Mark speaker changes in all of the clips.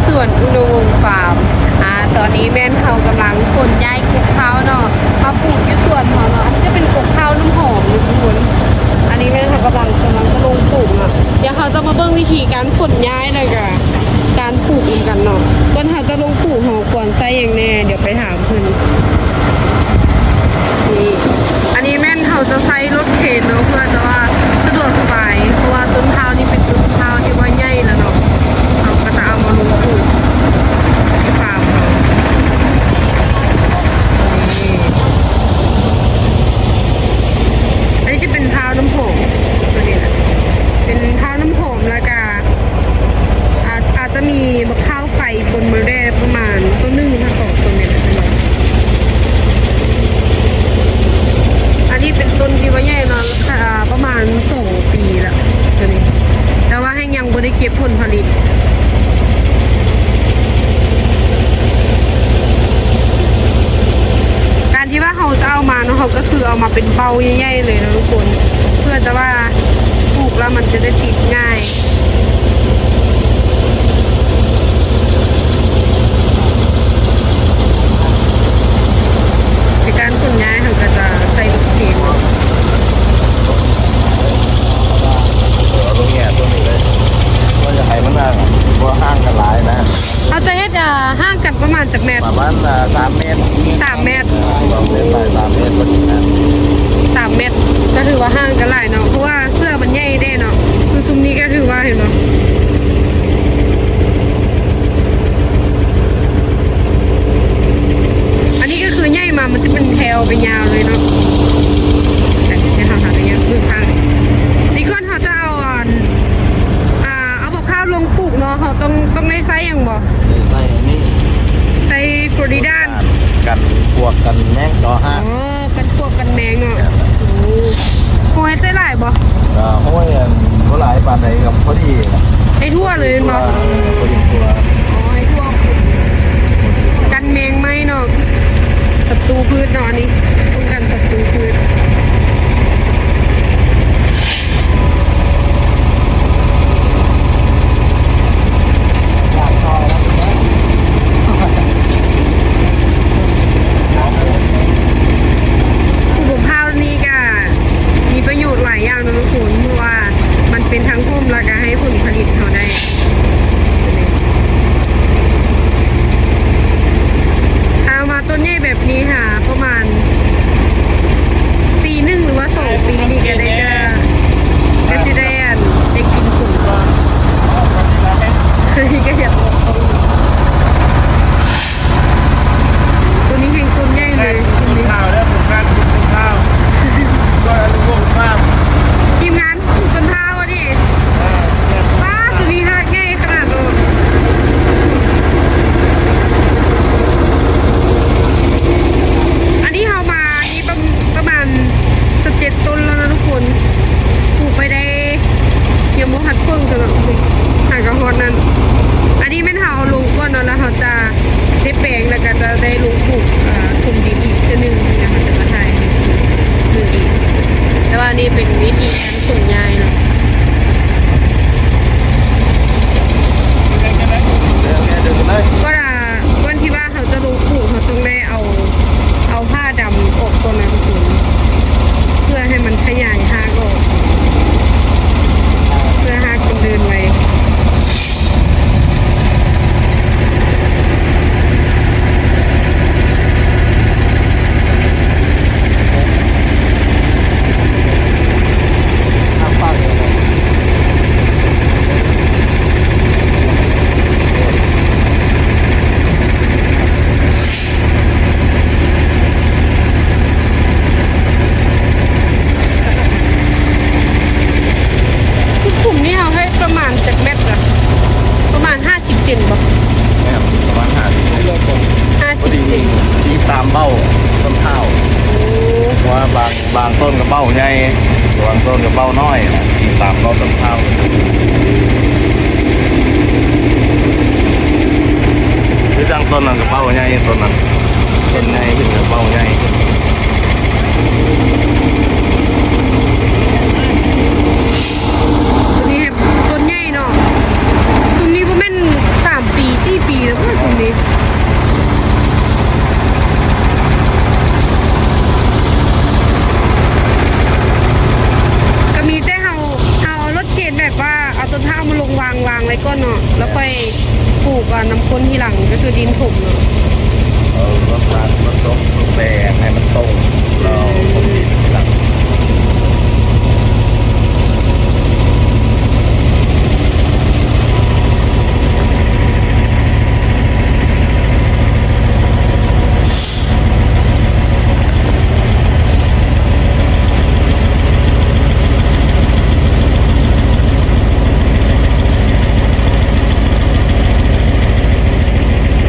Speaker 1: สวนอุณวงศ์ฟาร์มตอนนี้แม่นเขากำลังขนย้ายกกข้าวเนาะมาปลูกที่สวนเขาเนาะอันนี้จะเป็นกกข้าวน้ำหอมทุกคนอันนี้แม่นเขากำลังจะลงปลูกอ่ะเดี๋ยวเขาจะมาเบิ่งวิธีการขนย้ายหน่อยกันการปลูกกันเนาะก่อนเขาจะลงปลูกเขาควรใส่อย่างแน่เดี๋ยวไปถามเพิ่นนี่อันนี้แม่นเขาจะใช้รถเข็นเนาะเพื่อจะว่าสะดวกสบายเพราะว่าต้นข้าวนี่เป็นต้นข้าวที่ว่าใหญ่แล้วเนาะเขาก็จะเอามาลงปลูกที่ฟาร์มเขาอันนี้จะเป็นข้าวน้ำหอมตัวนี้นะเป็นข้าวน้ำหอมแล้วก็อาจจะมีมะข้าวไฟปนมาได้ประมาณต้นหนึ่งถ้าสองต้นเนี่ยนะอันนี้เป็นต้นที่ว่าใหญ่เนาะประมาณ2 ปีแล้วตัวนี้แต่ว่าให้ยังไม่ได้เก็บผลผลิตการที่ว่าเขาจะเอามาเนาะเขาก็คือเอามาเป็นเบาใหญ่ๆเลยนะทุกคนเพื่อจะว่าปลูกแล้วมันจะได้ติดง่ายในการขนย้ายเขาก็จะใส่ลูกเข็น
Speaker 2: ตรงเนี้ยตรงนี้เลยว่าจะให้มันห่างว่าห่างกันหลายนะ
Speaker 1: เราจะเฮ็ดห่างกันประมาณจากเมตร
Speaker 2: ประมาณ3 เมตร
Speaker 1: 3 เมตร
Speaker 2: 2 เมตรไป3 เมตรพอดีนะ
Speaker 1: 3 เมตรก็ถือว่าห่างกันหลายเนาะเพราะว่าเสื้อมันใหญ่ได้เนาะคือซุ้มนี้ก็ถือว่าเห็นไหมอันนี้ก็คือใหญ่มามันจะเป็นแถวไปยาวเลยเนาะแต่จะหาอะไรเงี้ยคือทางนี่ก่อนเขาจะเอาข้าวลงปลูกเนาะเขาต้องได้ไซส์อย่างบ่
Speaker 2: ใส่นี่
Speaker 1: ไซส์ฟลอริดาน
Speaker 2: กันพวกกันแมงต่อห้าง
Speaker 1: กันพวกกันแมงเนาะโอ้ยไซส์หลายบ่
Speaker 2: ห้วยเท่าไหร่ปานใดกับพอดี
Speaker 1: ไอ้ทั่วเลยเนาะ
Speaker 2: พอดีตัว
Speaker 1: ไอ้ทั่วกันแมงไหมเนาะศัตรูพืชเนาะอันนี้ป้องกันศัตรูพืชเป็นทั้งพุ่มแล้วก็ให้ผลผลิตเขาได้เอามาต้นใหญ่แบบนี้ค่ะประมาณปี1หรือว่า2 ปีนี่ก็ได้ก็จะได้กินผลก่อนนี่ก็อยากตัวนี้เพียงต้นใหญ่เลย
Speaker 2: ข้าวแล้วปลูกข้าวข้าวก็ลูกข้าว
Speaker 1: ทีมงานปลูกต้นข้าวป้าตัวนี้ฮะง่ายขนาดโลดอันนี้เรามานี่ประมาณ17 ต้นแล้วนะทุกคนปลูกไปได้ยังไม่หัดเพิ่งกันหรอกหากระหอนนั้นอันนี้ไม่เท่าลงก้อนแล้วเราจะได้แปลงแล้วก็จะได้ลงปลูกคุมดินอีกนึงนะคะจะมาถ่ายดูอีกแต่ว่านี่เป็นวิธีการขนย้ายเนาะก้อนที่ว่าเขาจะลงปลูกเขาต้องได้เอาผ้าดำออกก่อนนะทุกคนเพื่อให้มันขยายหากออกเพื่อหากมันเดินไวประมาณจากเม็ดละประมาณ50 เซนบ่
Speaker 2: ประมาณ50
Speaker 1: เซน
Speaker 2: ที่ตามเบ้าต้นข้าวว่าบางต้นกับเบ้าใหญ่บางต้นกับเบ้าน้อยที่ตามเบ้าต้นข้าวคือจังต้นนั้นกับเบ้าใหญ่ต้นนั้นต้นใหญ่ขึ้นกับเบ้าใหญ่
Speaker 1: ตัวนี้ต้นใหญ่เนาะตรงนี้ประมาณ3 ปี 4 ปี งวางไว้ก่อนเนาะแล้วค่อยปลูกน้ำข้นที่หลังก็คือดินถมเนาะ
Speaker 2: รถน้ำรถตกรถแบกให้มันตรงเราผมดินทีหลัง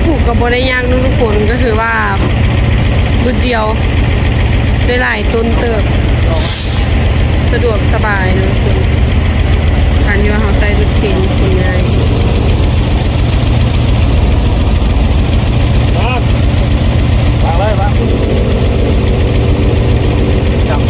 Speaker 1: ปลูกกับบริยางเนาะทุกคนก็คือว่าบุดเดียวได้หลายต้นเติบสะดวกสบายเนาะทุกคนการที่ว่าเขาใส่รถเข็นคนง่าย
Speaker 2: วางเลยครับจับ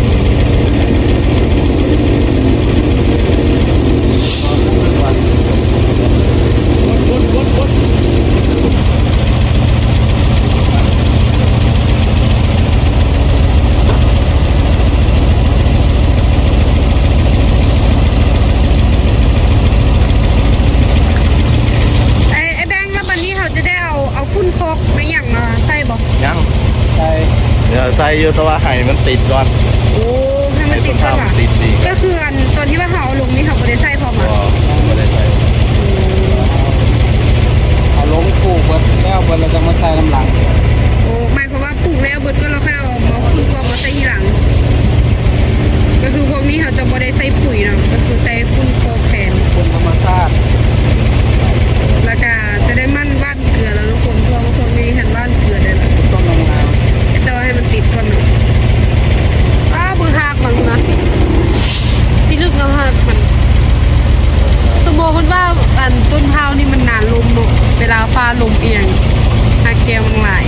Speaker 1: ไอ้แบงค์แล้ววันนี้เขาจะได้เอาพุ่นโคกไม่อย่างมาใส่บอก
Speaker 2: ยัง
Speaker 3: ใช่
Speaker 2: เดี๋ยวใส่อยู่แต่ว่าให้มันติดก่อน
Speaker 1: โอ้ให้มันติดก่อน
Speaker 2: ให้
Speaker 1: ค่ะ
Speaker 2: ติดดี
Speaker 1: ก็คือตอนที่ว่าเขาเอาลงนี่เขาไม่ได้ใส่พร้อม
Speaker 2: ก็
Speaker 1: อ่ะ
Speaker 2: ไม่ได้ใส่
Speaker 3: เอาลงปลูกเบิดแล้วเบิดเราจะมาใส่น้ำหลัง
Speaker 1: โอ้หมายความว่าปลูกแล้วเบิดก็เราค่อยเอาพุ่นโคกมาใส่ทีหลัง ก็คือพวกนี้เขาจะไม่ได้ใส่ปุ๋ยเนาะก็คือใส่พุ่นโคกแทน
Speaker 3: คนธรรมชาติ
Speaker 1: แล้วก็จะได้มั่นบ้านเกลือแล้วทุกคนเพราะว่าพวกนี้เห็นบ้านเกลือได้แล้ว
Speaker 3: ต้นลงน้
Speaker 1: แต่ว่าให้มันติดก่อนเนาะอ้าวมือหักมันนะที่ลึกแล้วหักมันตัวโมมันว่าต้นพร้าวนี่มันนานลมเนาะเวลาฟ้าลมเอียงหักแก้วมันหลาย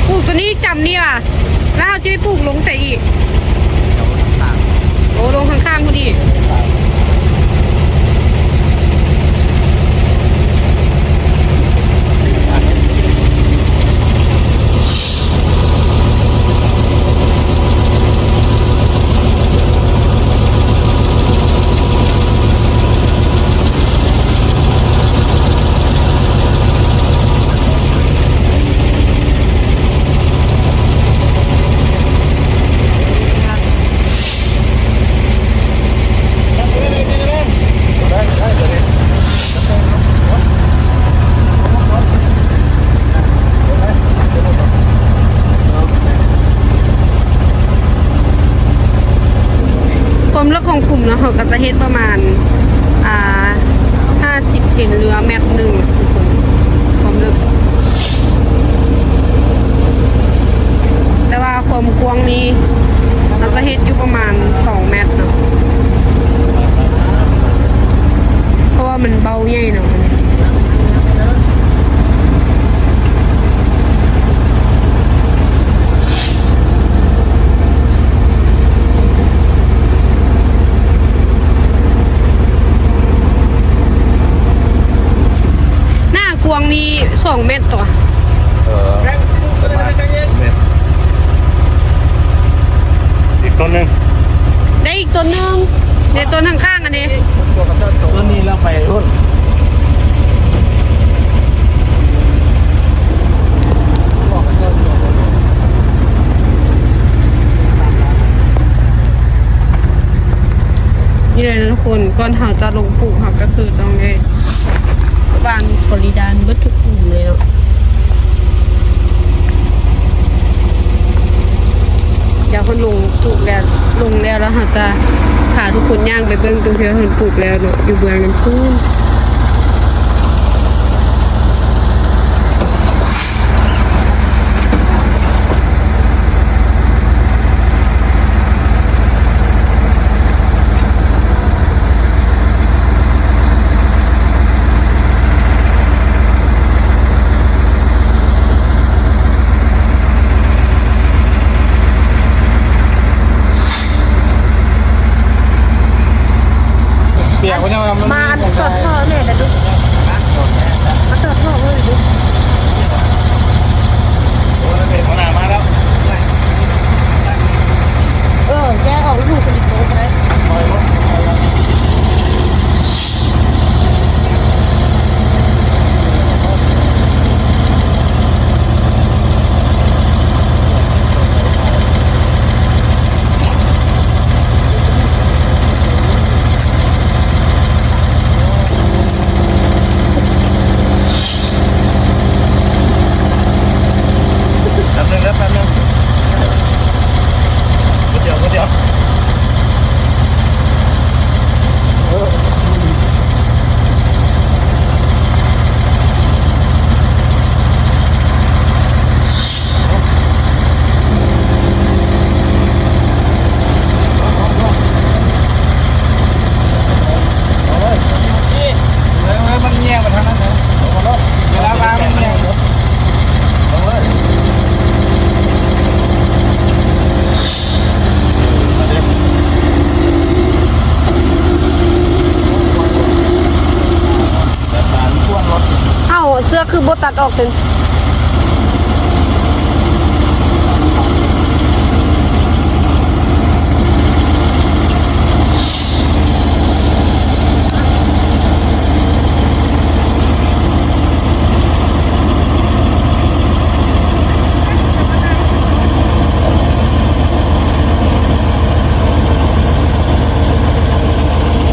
Speaker 1: ปลูกตัวนี้จำนี่ว่ะแล้วเราจะไปปลูกลงใส่อีก โอ้ลงข้างๆพอดีความลึกของกลุ่มเนาะเขาก็จะเฮ็ดประมาณ50 เซนเรือแม็กหนึ่งทุกคนความลึก แต่ว่าความกว้างนี้เราจะเฮ็ดอยู่ประมาณ2 เมตรเนาะเพราะว่ามันเบาใหญ่เนาะหน้ากวางนี้2 เมตรตัว
Speaker 2: อีกต้นหนึ่ง
Speaker 1: ได้อีกตัวหนึงในต้นข้างๆอันนี้
Speaker 3: ำต้นนี้เราไปรุ่น
Speaker 1: นี่เลยนะทุกคนก่อนเขาจะลงปลูกเขาก็คือต้องได้วางโพลีดานเบิดทุกกลุ่มเลยเนาะเดี๋ยวคนลงปลูกแล้วแล้วเขาจะพาทุกคนย่างไปเบิ่งตรงที่เขาปลูกแล้วเนาะอยู่เบื้องน้ำพุ
Speaker 3: เปียกก็ยัง
Speaker 1: มาสด สื้อคือโบตัดออกเป็น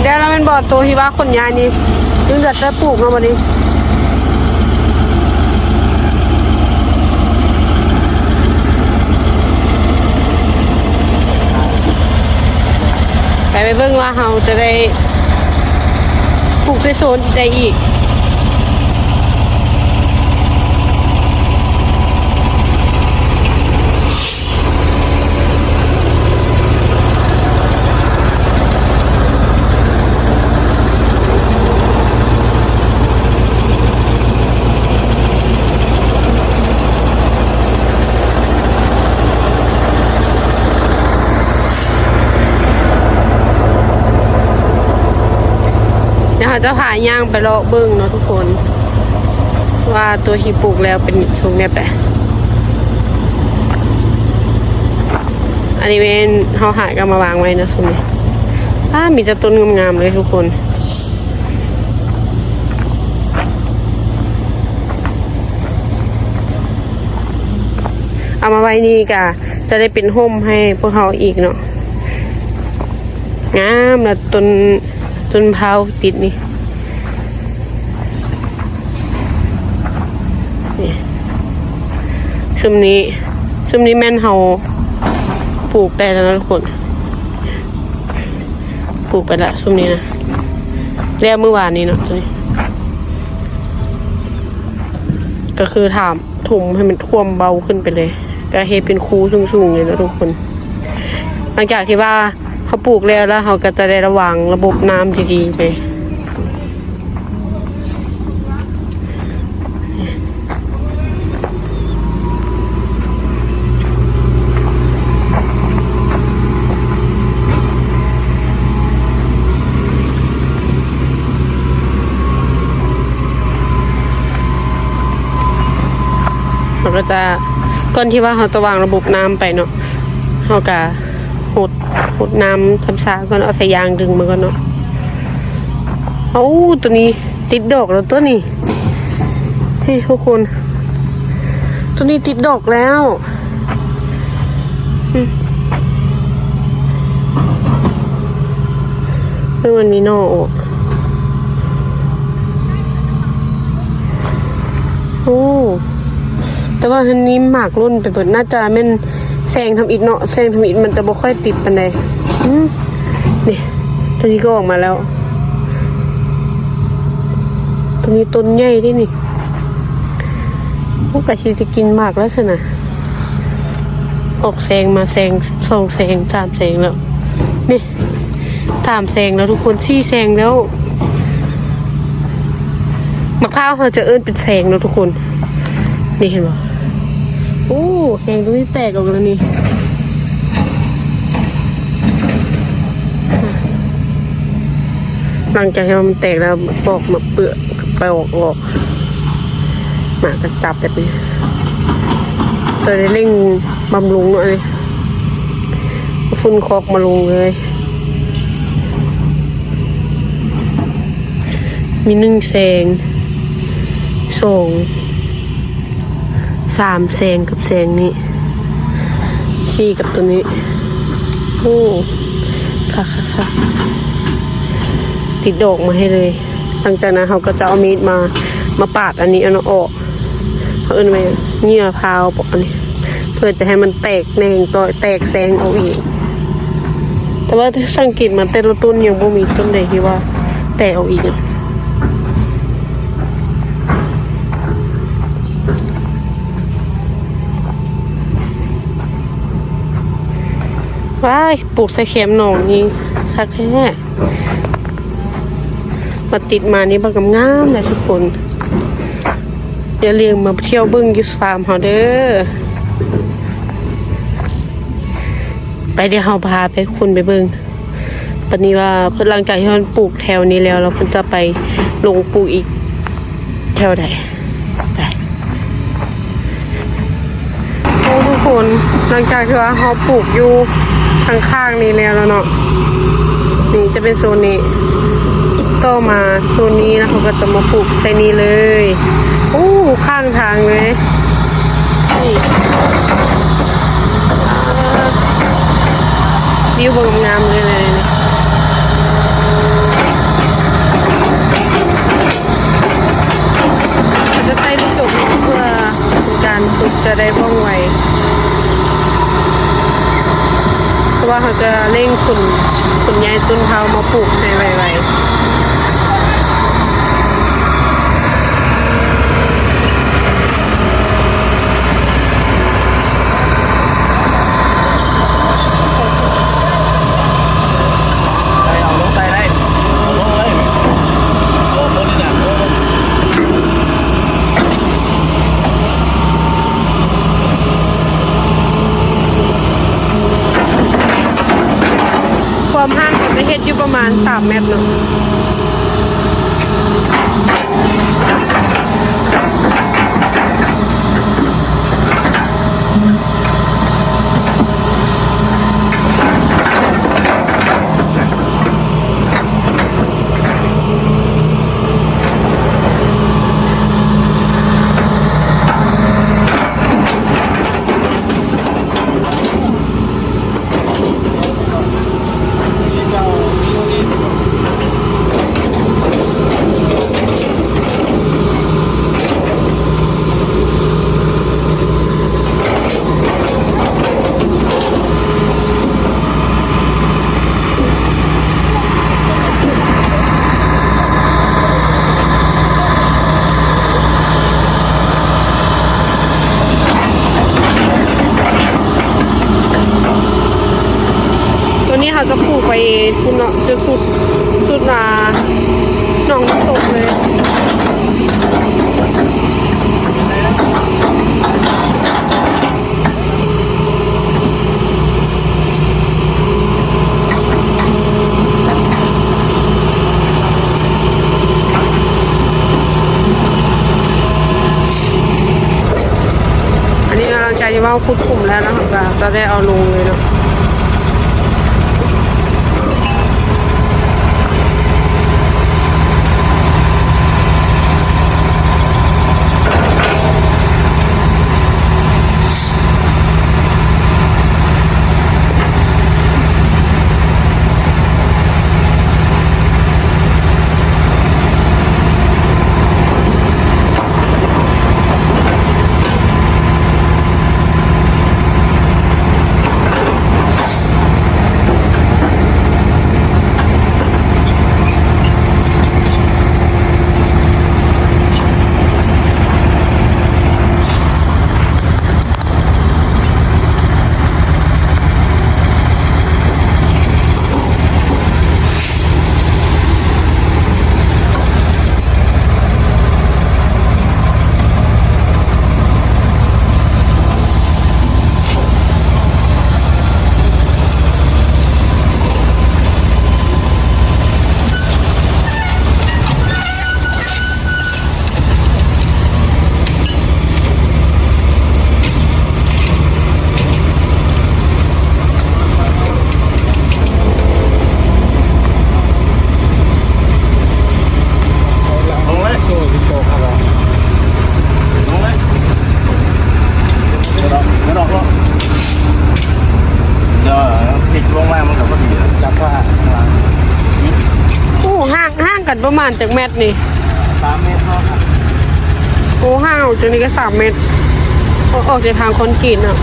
Speaker 1: เดี๋ยวเราเป็นบ่อตัวที่ว่าคนยายนี่จึงจะปลูกเนาะวันนี้ไปเบิ่งว่าเราจะได้ปลูกในโซนใดอีกเขาจะพาย่างไปเลาะเบิ้งเนาะทุกคนว่าตัวที่ปลูกแล้วเป็นทรงเนี้ยแปะอันนี้เป็นเขาหายก็มาวางไว้นะทรงนี้มีแต่ต้นงามๆเลยทุกคนเอามาไว้นี่กะจะได้เป็นห่มให้พวกเขาอีกเนาะงามแล้วต้นเผาติดนี่ซุมนี้แม่นเฮาปลูกได้แล้วนะทุกคนปลูกไปละซุมนี้นะแล้วเมื่อวานนี้เนาะตัวนี้ก็คือถามถุ่มให้มันท่วมเบาขึ้นไปเลยก็เฮ็ดเป็นคูสูงๆเลยนะทุกคนหลังจากที่ว่าเขาปลูกแล้วเขาก็จะได้ระวังระบบน้ำดีๆไปเราก็จะก่อนที่ว่าเขาจะวางระบบน้ำไปเนาะเขาก็หดน้ำทำสาก่อนเอาใส่ยางดึงมาก่อนเนาะตัวนี้ติดดอกแล้วตัวนี้เฮ้ทุกคนตัวนี้ติดดอกแล้วเมื่อวันนี้นอแต่ว่าอันนี้หมากรุ่นไปเปิดน่าจะเป็นแซงทำอิฐเนาะแซงทำอิฐมันจะบ่ค่อยติดปานใดนี่ตัวนี้ก็ออกมาแล้วตัวนี้ต้นใหญ่ดินี่พวกกะชีจะกินหมากแล้วสินะออกแซงมาแซง2แซง3แซงแล้วนี่3แซงแล้วทุกคน4แซงแล้วมะพร้าวเขาจะเอิ้นเป็นแซงแล้วทุกคนนี่เห็นบ่แซงตรงนี้แตกออกแล้วนี่หลังจากที่มันแตกแล้วปอกมาเปลือกไปออกหมาก็จับแบบนี้ตัวได้เร่งบำรุงหน่อยฟุ้นคอกมาลงเลยมี1แซง2 3แซงกับแซงนี้4กับตัวนี้ค่ะติดดอกมาให้เลยหลังจากนั้นเขาก็จะเอามีดมาปาดอันนี้เอาออกเขาเอิ้นไว้เงื่อพาวปกอันนี้เพื่อจะให้มันแตกแหนงต่อแตกแซงออกอีกแต่ว่าสังเกตมาแต่ละต้นยังบ่มีต้นใดที่ว่าแตกออกอีกว้ายปลูกใส่เข็มหนองนี่คักแท้มาติดมานี่บักงามเลยทุกคนเดี๋ยวเรียงมาเที่ยวเบิ้งยูสฟาร์มเขาเด้อไปเดี๋ยวเขาพาไปคุณไปเบิ้งปนี้ว่าเพื่อหลังจากที่มันปลูกแถวนี้แล้วเราเพิ่นจะไปลงปลูกอีกแถวใด คนหลังจากที่ว่าเขาปลูกอยู่ข้างๆนี้แล้วเนาะนี่จะเป็นโซนนี้ต่อมาโซนนี้นะเขาก็จะมาปลูกใส่นี้เลยโอ้ข้างทางเลยนี่วิวงามๆเลยนี่เขาจะใส่ลูกจกเพื่อการปลูกจะได้ว่องไวเพราะว่าเขาจะเร่งขุนย้ายต้นเผามาปลูกในไวๆ
Speaker 2: เอาลงไปได้เอาลงเลยโอ้คนนี่น่ะโอ้
Speaker 1: ความห่างก็จะเฮ็ดอยู่ประมาณ3 เมตรเนาะตัวนี้เขาจะปลูกไปคุณเนาะจะสุดหนองน้ำตกเลยอันนี้กำลังใจจะว่าขุดขุมแล้วนะคะก็ได้เอาลงเลยเนาะกันประมาณจากเมตรนี่
Speaker 3: 3 เมตรเท่าครับ
Speaker 1: โอ้ห่างออกจากนี้ก็3 เมตรออกจากทางคอนกรีตอ่ะ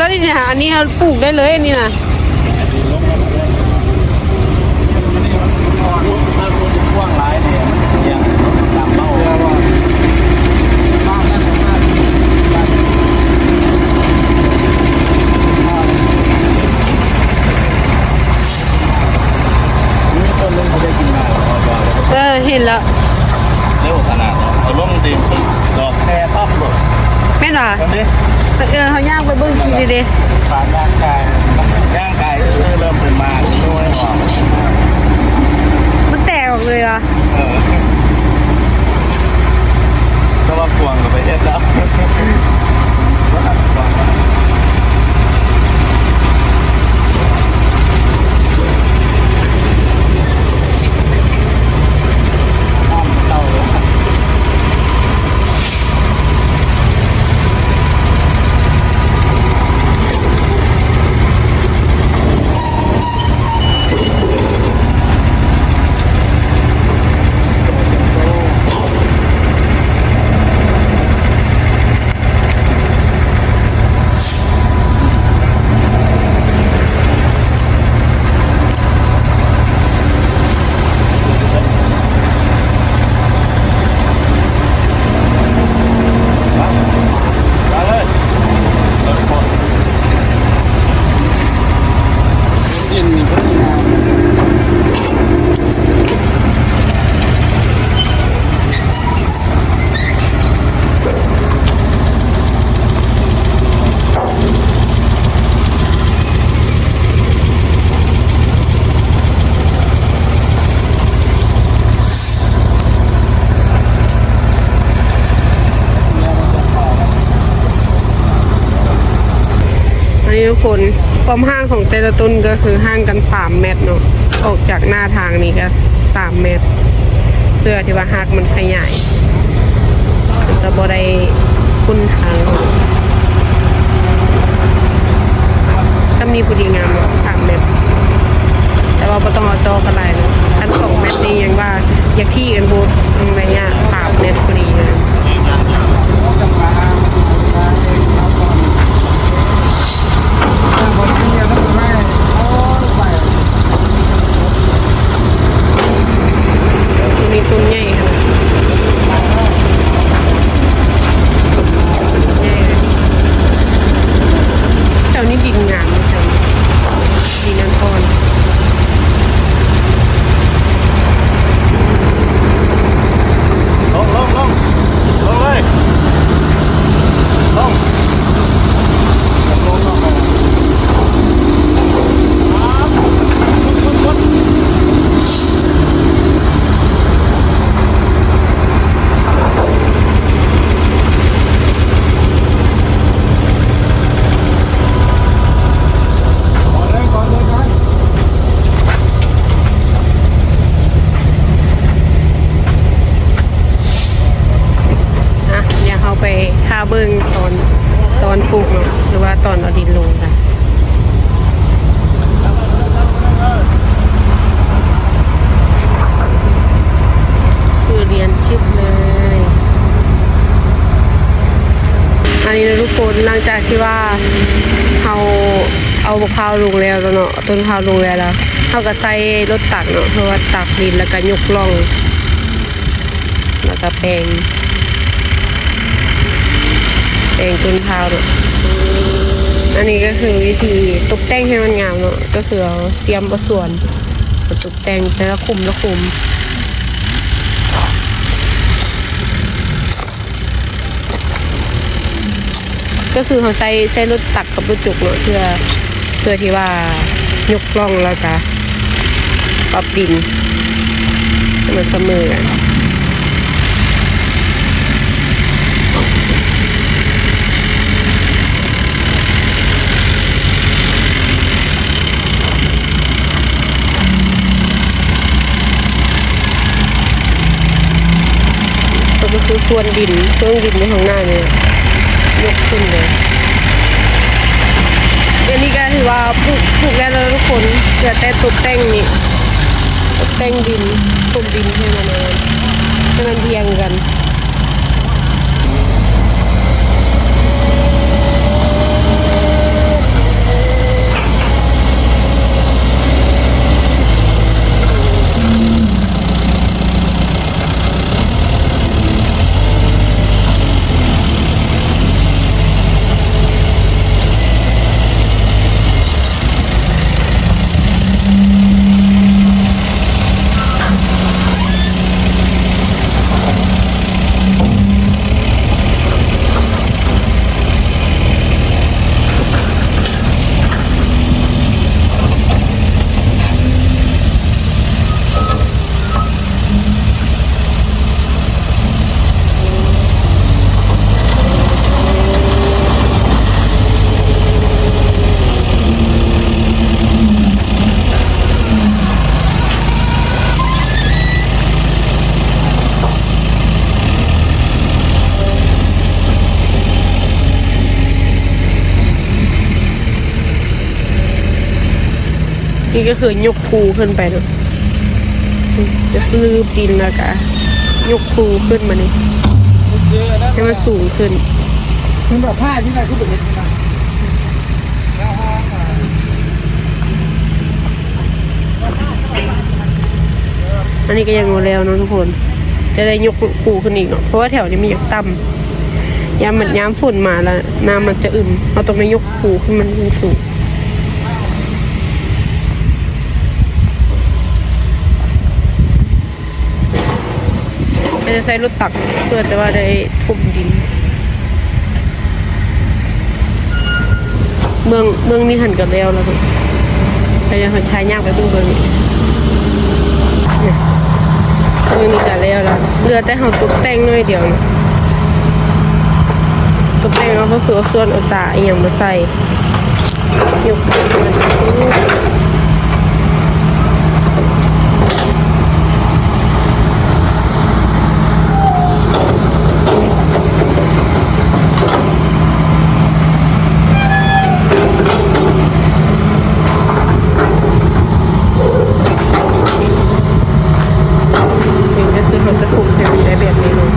Speaker 1: แล้วนี่เนี่ยอันนี้เราปลูกได้เลยอันนี้นะ
Speaker 2: ถ้าคนกว้างหลายเนี่ยมันยังตามเป้าบ้านนั้นบ้านนี่ต้นนึงเขาได้กินได้หรอ
Speaker 1: เห็นแล้ว
Speaker 2: เร็วขนาด ลงตีดอกแค่ปั๊บหมด
Speaker 1: แม่นว่ะ
Speaker 2: ตอนนี้
Speaker 1: เขาย่างไปเบิ่งกินดี
Speaker 3: ผ่านร่างกาย
Speaker 2: ย่างไก่ก็เริ่มเป็นมาด้วยออก
Speaker 1: ๆมันแตกออกเลยอ่ะ
Speaker 2: ก็ว่าพวงกับไปเอ็ดแล้วก็หักพวง
Speaker 3: น้ำเต้าเลย
Speaker 2: มาเลยเริ่มต้น
Speaker 3: กินมีพลังงาน
Speaker 1: อันนี้ทุกคนความห่างของแต่ละต้นก็คือห่างกัน3 เมตรเนาะออกจากหน้าทางนี้ก็3 เมตร เพื่อที่ว่าหากมันขยายมันจะบ่ได้คุ้นทางถ้ามีพอดีงามเนาะ3 เมตร แต่ว่าบ่ต้องเอาจอกันหลายเนาะอัน2 เมตรนี่ยังว่าอยากที่กันบูดอะไรเงี้ย3 เมตรพอดีเลย
Speaker 3: จะมาเอาก่อนถ้าคนที่ยังไม่เอาไป
Speaker 1: มีต้นใหญ่ขนาดใหญ่เลยแถวนี้ดินงามแถวนี้ดินน้ำพร
Speaker 2: ลงเลยลง
Speaker 3: ก่อนเลยครับ
Speaker 1: อ่ะเดี๋ยวเขาไปท่าเบิ้งตอนปลูกเนาะหรือว่าตอนเอาดินลงกันชื่อเรียนชิบเลย อันนี้นะทุกคนหลังจากที่ว่าเราเอามะพร้าวลงแล้วเนาะต้นมะพร้าวลงแล้วเขาก็ใส่รถตักเนาะเพราะว่าตักดินแล้วก็ยกล่อง แล้วก็แปลงต้นมะพร้าวเนาะอันนี้ก็คือวิธีตกแต่งให้มันงามเนาะก็คือเอาเสียมประส่วนมาตกแต่งแต่ละคุมก็คือเขาใส่รถตักกับรถจุกเนาะเพื่อที่ว่ายกล่องแล้วก็ปรับดินให้มันเสมอกันก็คือส่วนดินเครื่องดินในข้างหน้าเนี่ยยกขึ้นเลยอันนี้ก็ถือว่าปลูกแล้วนะทุกคนเหลือแต่ตกแต่งนี่ตกแต่งดินถมดินให้มันเรียงกัน นี่ก็คือยกภูขึ้นไปเนาะจะซื้อดินแล้วก็ยกภูขึ้นมานี่ให้มันสูงขึ้น
Speaker 3: มันแบบผ้าที่ไหนก็เป็นอย่างนั้นแล้วห้อง
Speaker 1: อันนี้ก็ยังโมแล้วเนาะทุกคนจะได้ยกภูขึ้นอีกเนาะเพราะว่าแถวนี้มียกต่ำยามฝนมาแล้วน้ำมันจะอึมเราต้องไปยกภูขึ้นมันสูงจะใช้รถตักเพื่อจะว่าได้ทุบดินเมืองนี้หันกันแล้วแล้วก็จะหันชายยากไปเมืองนี้เมืองนี้กันแล้วเรือแต่เขาตกแต่งน้อยเดียวตกแต่งเราก็คือเอาส่วนเอาจ่าอย่างมาใส่ยกจะถูกแทนได้แบบนี้เลย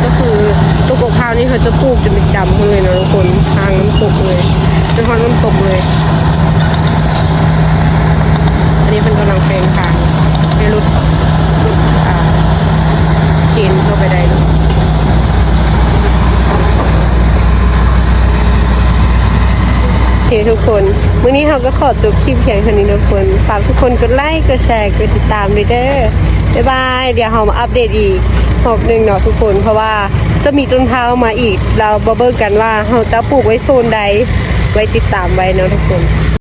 Speaker 1: ก็คือตัวกบข้าวนี่เขาจะปลูกจะเป็นจำเลยนะทุกคนทางน้ำตกเลยเป็นความน้ำตกเลยอันนี้เป็นกำลังแปลงทางให้รถเข็นเข้าไปได้เนาะโอเคทุกคนวันนี้เราก็ขอจบคลิปเพียงเท่านี้ทุกคนฝากทุกคนกดไลค์กดแชร์กดติดตามด้วยเด้อบ๊ายบายเดี๋ยวเรามาอัปเดตอีกรอบหนึ่งเนาะทุกคนเพราะว่าจะมีต้นพร้าวมาอีกเราเบิ่งกันว่าเราจะปลูกไว้โซนใดไว้ติดตามไว้เนาะทุกคน